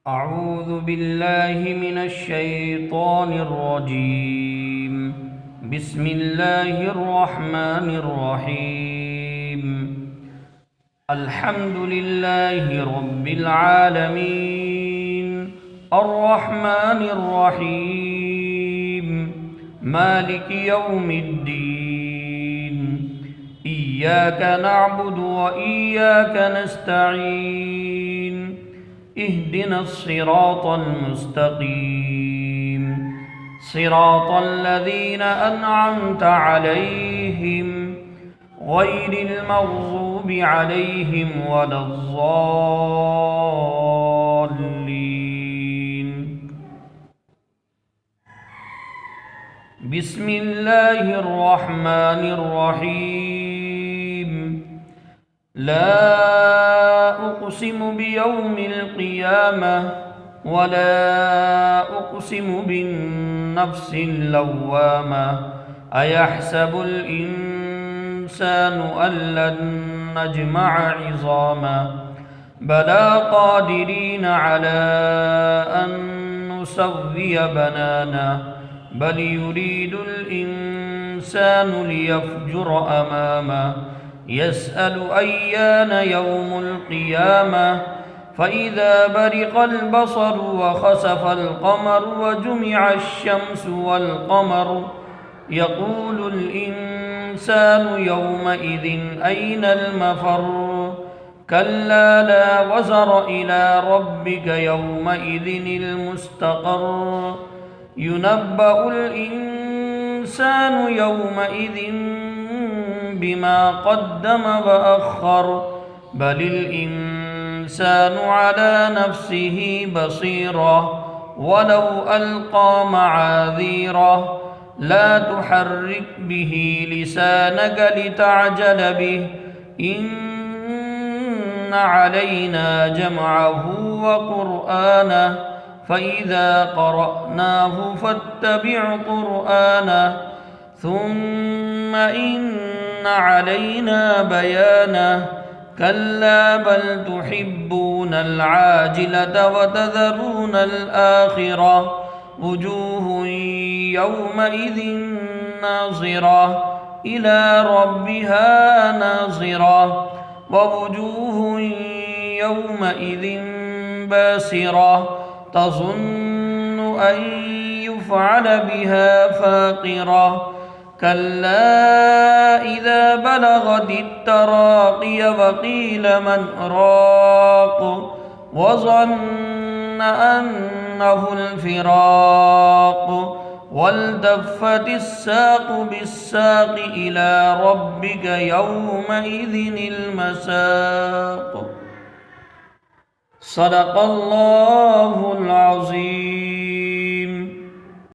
أعوذ بالله من الشيطان الرجيم. بسم الله الرحمن الرحيم. الحمد لله رب العالمين الرحمن الرحيم مالك يوم الدين. إياك نعبد وإياك نستعين. اهدنا الصراط المستقيم صراط الذين أنعمت عليهم غير المغضوب عليهم ولا الضالين. بسم الله الرحمن الرحيم. لا أقسم بيوم القيامة ولا أقسم بالنفس اللوامة. أيحسب الإنسان أن لن نجمع عظاما بلى قادرين على أن نسوي بنانا بل يريد الإنسان ليفجر أمامه يسأل أيان يوم القيامة فإذا برق البصر وخسف القمر وجمع الشمس والقمر يقول الإنسان يومئذ أين المفر كلا لا وزر إلى ربك يومئذ المستقر ينبأ الإنسان يومئذ بما قدم وأخر بل الإنسان على نفسه بصيرة ولو ألقى معاذيره لا تحرك به لسانك لتعجل به إن علينا جمعه وقرآنه فإذا قرأناه فاتبع قرآنه ثم إن علينا بيانه كلا بل تحبون العاجلة وتذرون الآخرة وجوه يومئذ ناظرة إلى ربها ناظرة ووجوه يومئذ باسرة تظن أن يفعل بها فاقرة كلا إذا بلغت التراقي وقيل من راق وظن أنه الفراق والتفت الساق بالساق إلى ربك يومئذ المساق. صدق الله العظيم.